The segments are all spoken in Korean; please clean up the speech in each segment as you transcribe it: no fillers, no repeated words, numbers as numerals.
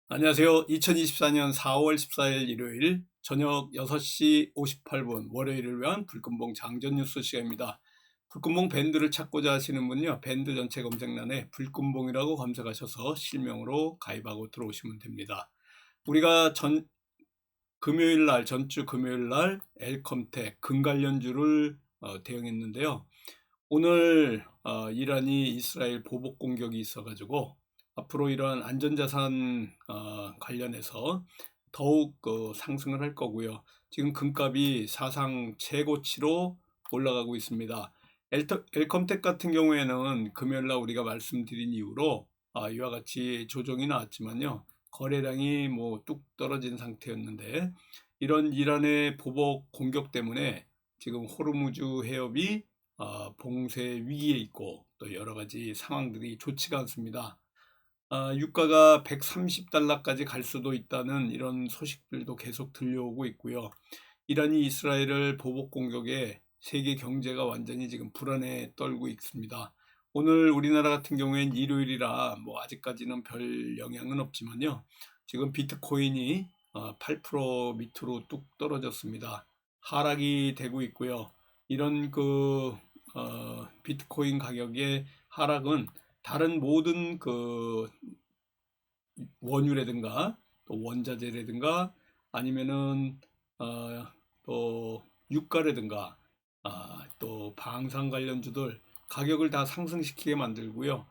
안녕하세요. 2024년 4월 14일 일요일 저녁 6시 58분 월요일을 위한 불금봉 장전 뉴스 시간입니다. 불금봉 밴드를 찾고자 하시는 분요, 밴드 전체 검색란에 불금봉이라고 검색하셔서 실명으로 가입하고 들어오시면 됩니다. 우리가 금요일 날, 전주 금요일 날 엘컴텍 금관련주를 대응했는데요. 오늘 이란이 이스라엘 보복 공격이 있어가지고 앞으로 이러한 안전자산 관련해서 더욱 상승을 할 거고요. 지금 금값이 사상 최고치로 올라가고 있습니다. 엘컴텍 같은 경우에는 금요일날 우리가 말씀드린 이후로 이와 같이 조정이 나왔지만요. 거래량이 뭐 뚝 떨어진 상태였는데 이런 이란의 보복 공격 때문에 지금 호르무즈 해협이 봉쇄 위기에 있고 또 여러 가지 상황들이 좋지가 않습니다. 유가가 130달러까지 갈 수도 있다는 이런 소식들도 계속 들려오고 있고요. 이란이 이스라엘을 보복 공격에 세계 경제가 완전히 지금 불안에 떨고 있습니다. 오늘 우리나라 같은 경우엔 일요일이라 뭐 아직까지는 별 영향은 없지만요. 지금 비트코인이 8% 밑으로 뚝 떨어졌습니다. 하락이 되고 있고요. 이런 비트코인 가격의 하락은 다른 모든 원유라든가 또 원자재라든가 아니면은 또 유가라든가 또 방산 관련주들 가격을 다 상승시키게 만들고요.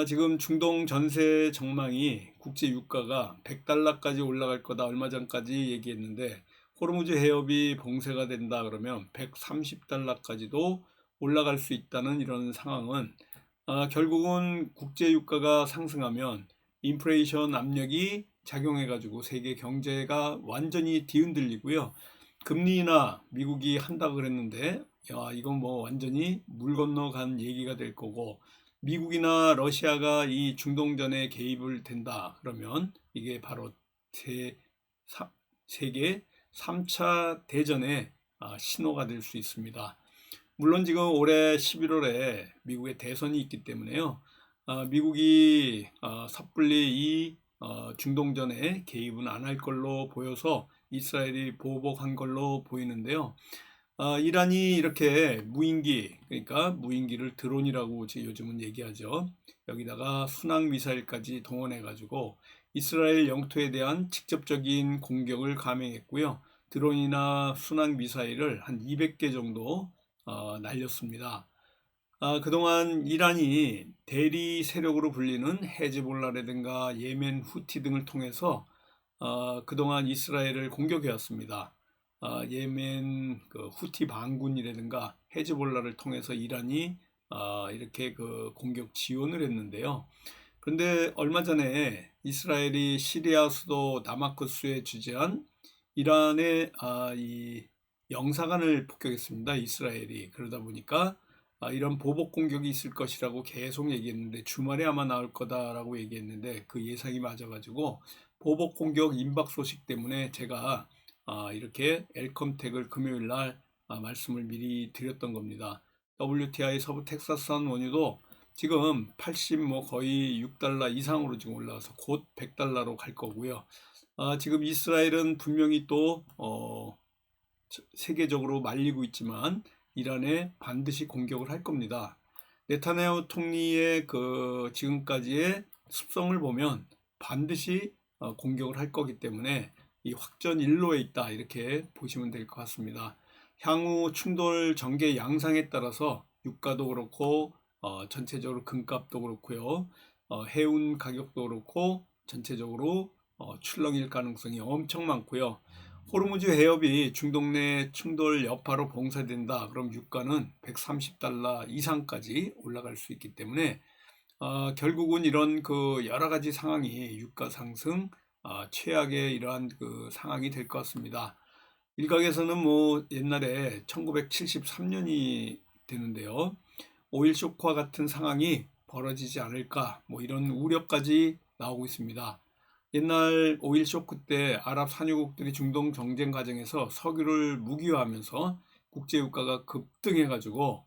지금 중동 전세 전망이 국제 유가가 100달러까지 올라갈 거다 얼마 전까지 얘기했는데 호르무즈 해협이 봉쇄가 된다 그러면 130달러까지도 올라갈 수 있다는 이런 상황은 결국은 국제 유가가 상승하면 인플레이션 압력이 작용해가지고 세계 경제가 완전히 뒤흔들리고요. 금리 인하 미국이 한다고 그랬는데 이건 뭐 완전히 물 건너간 얘기가 될 거고 미국이나 러시아가 이 중동전에 개입을 된다 그러면 이게 바로 세계 3차 대전의 신호가 될 수 있습니다. 물론 지금 올해 11월에 미국의 대선이 있기 때문에요. 미국이 섣불리 이 중동전에 개입은 안 할 걸로 보여서 이스라엘이 보복한 걸로 보이는데요. 이란이 이렇게 무인기, 그러니까 무인기를 드론이라고 요즘은 얘기하죠. 여기다가 순항 미사일까지 동원해가지고 이스라엘 영토에 대한 직접적인 공격을 감행했고요. 드론이나 순항 미사일을 한 200개 정도 날렸습니다. 그동안 이란이 대리 세력으로 불리는 헤즈볼라라든가 예멘 후티 등을 통해서 그동안 이스라엘을 공격해 왔습니다. 예멘 후티 반군이라든가 헤즈볼라를 통해서 이란이 이렇게 공격 지원을 했는데요. 그런데 얼마 전에 이스라엘이 시리아 수도 다마스커스에 주재한 이란의 이 영사관을 폭격했습니다. 이스라엘이. 그러다 보니까 이런 보복 공격이 있을 것이라고 계속 얘기했는데 주말에 아마 나올 거다라고 얘기했는데 그 예상이 맞아가지고 보복 공격 임박 소식 때문에 제가 이렇게 엘컴텍을 금요일 날 말씀을 미리 드렸던 겁니다. WTI 서부 텍사스산 원유도 지금 80 뭐 거의 6달러 이상으로 지금 올라와서 곧 100달러로 갈 거고요. 지금 이스라엘은 분명히 또 세계적으로 말리고 있지만 이란에 반드시 공격을 할 겁니다. 네타냐후 총리의 지금까지의 습성을 보면 반드시 공격을 할 거기 때문에 이 확전 일로에 있다 이렇게 보시면 될 것 같습니다. 향후 충돌 전개 양상에 따라서 유가도 그렇고 전체적으로 금값도 그렇고요. 해운 가격도 그렇고 전체적으로 출렁일 가능성이 엄청 많고요. 호르무즈 해협이 중동 내 충돌 여파로 봉쇄된다. 그럼 유가는 130달러 이상까지 올라갈 수 있기 때문에 결국은 이런 여러 가지 상황이 유가 상승, 최악의 이러한 상황이 될 것 같습니다. 일각에서는 뭐 옛날에 1973년이 되는데요. 오일 쇼크와 같은 상황이 벌어지지 않을까 뭐 이런 우려까지 나오고 있습니다. 옛날 오일 쇼크 때 아랍 산유국들이 중동 정쟁 과정에서 석유를 무기화하면서 국제 유가가 급등해가지고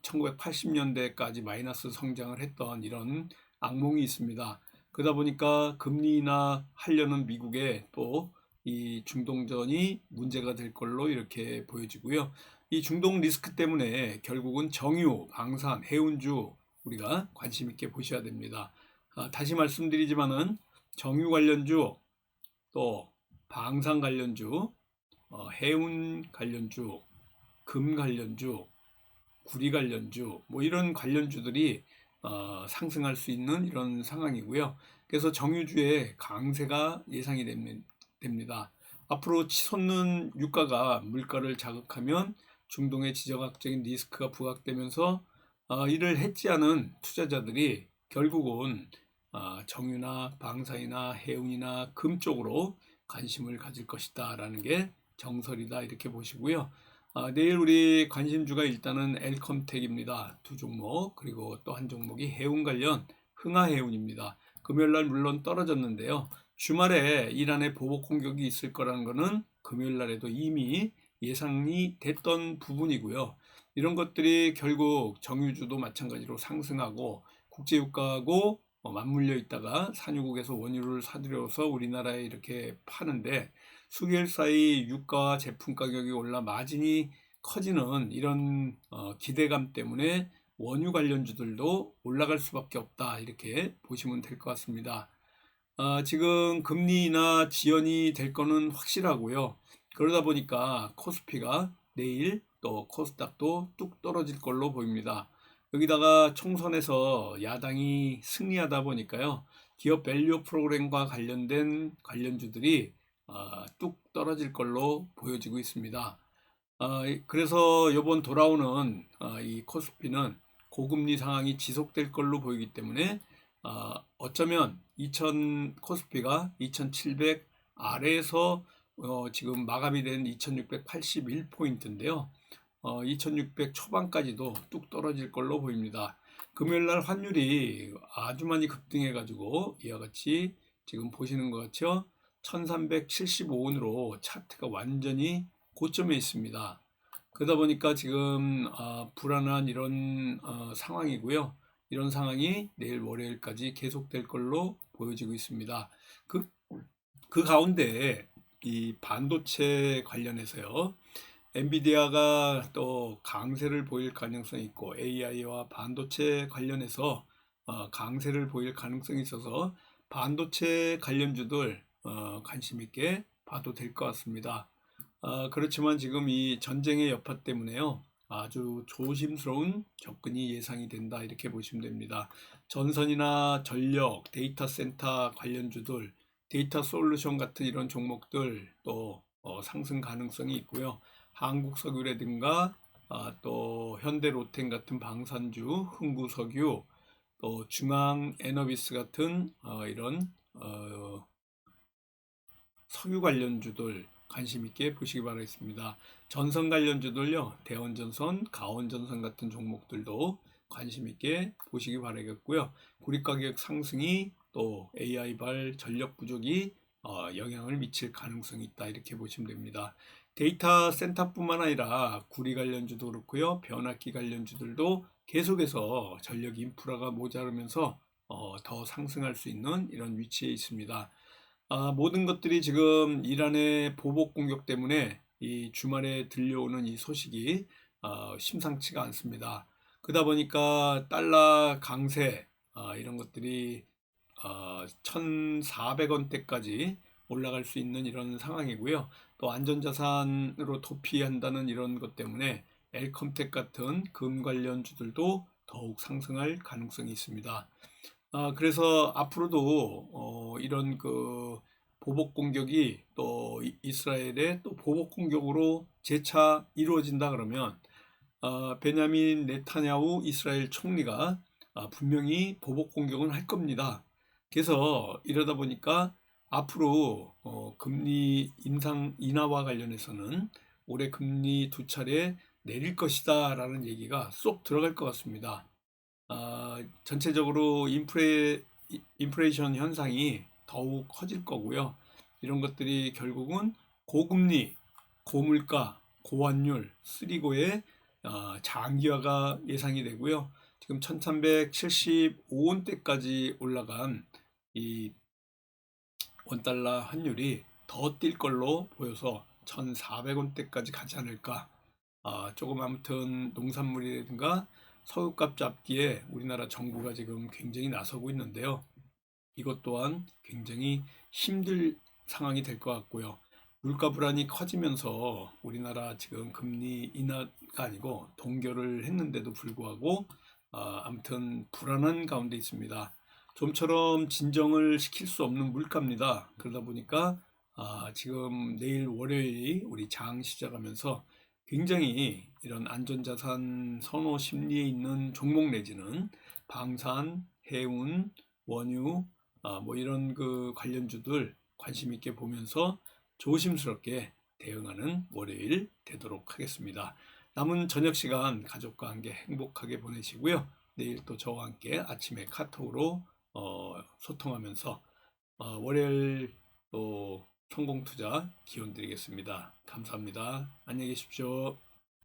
1980년대까지 마이너스 성장을 했던 이런 악몽이 있습니다. 그러다 보니까 금리 인하 하려는 미국의 또 이 중동전이 문제가 될 걸로 이렇게 보여지고요. 이 중동 리스크 때문에 결국은 정유, 방산, 해운주 우리가 관심 있게 보셔야 됩니다. 다시 말씀드리지만은 정유 관련주, 또 방산 관련주, 해운 관련주, 금 관련주, 구리 관련주, 뭐 이런 관련주들이 상승할 수 있는 이런 상황이고요. 그래서 정유주의 강세가 예상이 됩니다. 앞으로 치솟는 유가가 물가를 자극하면 중동의 지정학적인 리스크가 부각되면서 이를 해지하는 투자자들이 결국은 정유나 방산이나 해운이나 금 쪽으로 관심을 가질 것이다 라는 게 정설이다 이렇게 보시고요. 내일 우리 관심주가 일단은 엘컴텍입니다. 두 종목, 그리고 또 한 종목이 해운 관련 흥하해운입니다. 금요일날 물론 떨어졌는데요. 주말에 이란의 보복 공격이 있을 거라는 것은 금요일날에도 이미 예상이 됐던 부분이고요. 이런 것들이 결국 정유주도 마찬가지로 상승하고 국제유가하고 맞물려 있다가 산유국에서 원유를 사들여서 우리나라에 이렇게 파는데 수개월 사이 유가와 제품 가격이 올라 마진이 커지는 이런 기대감 때문에 원유 관련주들도 올라갈 수밖에 없다 이렇게 보시면 될 것 같습니다. 지금 금리 인하 지연이 될 거는 확실하고요. 그러다 보니까 코스피가 내일 또 코스닥도 뚝 떨어질 걸로 보입니다. 여기다가 총선에서 야당이 승리하다 보니까요. 기업 밸류 프로그램과 관련된 관련주들이 뚝 떨어질 걸로 보여지고 있습니다. 그래서 이번 돌아오는 이 코스피는 고금리 상황이 지속될 걸로 보이기 때문에 어쩌면 코스피가 2700 아래에서 지금 마감이 된 2681포인트인데요. 2600 초반까지도 뚝 떨어질 걸로 보입니다. 금요일날 환율이 아주 많이 급등해 가지고 이와 같이 지금 보시는 것 같죠? 1375원으로 차트가 완전히 고점에 있습니다. 그러다 보니까 지금 불안한 이런 상황이고요. 이런 상황이 내일 월요일까지 계속될 걸로 보여지고 있습니다. 그 가운데 이 반도체 관련해서요. 엔비디아가 또 강세를 보일 가능성이 있고 AI와 반도체 관련해서 강세를 보일 가능성이 있어서 반도체 관련주들 관심 있게 봐도 될 것 같습니다. 그렇지만 지금 이 전쟁의 여파 때문에요. 아주 조심스러운 접근이 예상이 된다 이렇게 보시면 됩니다. 전선이나 전력, 데이터 센터 관련주들, 데이터 솔루션 같은 이런 종목들 또 상승 가능성이 있고요. 한국석유라든가 또 현대로템 같은 방산주, 흥구석유, 또 중앙에너비스 같은 이런 석유 관련주들 관심 있게 보시기 바라겠습니다. 전선 관련주들요, 대원전선, 가원전선 같은 종목들도 관심 있게 보시기 바라겠고요. 구리 가격 상승이 또 AI발 전력 부족이 영향을 미칠 가능성이 있다 이렇게 보시면 됩니다. 데이터 센터뿐만 아니라 구리 관련주도 그렇고요, 변압기 관련주들도 계속해서 전력 인프라가 모자르면서 더 상승할 수 있는 이런 위치에 있습니다. 모든 것들이 지금 이란의 보복 공격 때문에 이 주말에 들려오는 이 소식이 심상치가 않습니다. 그러다 보니까 달러 강세 이런 것들이 1,400원대까지 올라갈 수 있는 이런 상황이고요. 또 안전자산으로 도피한다는 이런 것 때문에 엘컴텍 같은 금 관련주들도 더욱 상승할 가능성이 있습니다. 그래서 앞으로도 이런 그 보복 공격이 또 이스라엘의 또 보복 공격으로 재차 이루어진다 그러면 베냐민 네타냐후 이스라엘 총리가 분명히 보복 공격은 할 겁니다. 그래서 이러다 보니까 앞으로 금리 인하와 관련해서는 올해 금리 두 차례 내릴 것이다 라는 얘기가 쏙 들어갈 것 같습니다. 전체적으로 인플레이션 현상이 더욱 커질 거고요. 이런 것들이 결국은 고금리, 고물가, 고환율, 쓰리고의 장기화가 예상이 되고요. 지금 1375원대까지 올라간 이 원달러 환율이 더 뛸 걸로 보여서 1,400원대까지 가지 않을까. 조금 아무튼 농산물이라든가 석유값 잡기에 우리나라 정부가 지금 굉장히 나서고 있는데요. 이것 또한 굉장히 힘들 상황이 될 것 같고요. 물가 불안이 커지면서 우리나라 지금 금리 인하가 아니고 동결을 했는데도 불구하고 아무튼 불안한 가운데 있습니다. 좀처럼 진정을 시킬 수 없는 물가입니다. 그러다 보니까 지금 내일 월요일이 우리 장 시작하면서 굉장히 이런 안전자산 선호 심리에 있는 종목 내지는 방산, 해운, 원유, 뭐 이런 그 관련주들 관심 있게 보면서 조심스럽게 대응하는 월요일 되도록 하겠습니다. 남은 저녁 시간 가족과 함께 행복하게 보내시고요. 내일 또 저와 함께 아침에 카톡으로 소통하면서 월요일 또 성공 투자 기원 드리겠습니다. 감사합니다. 안녕히 계십시오.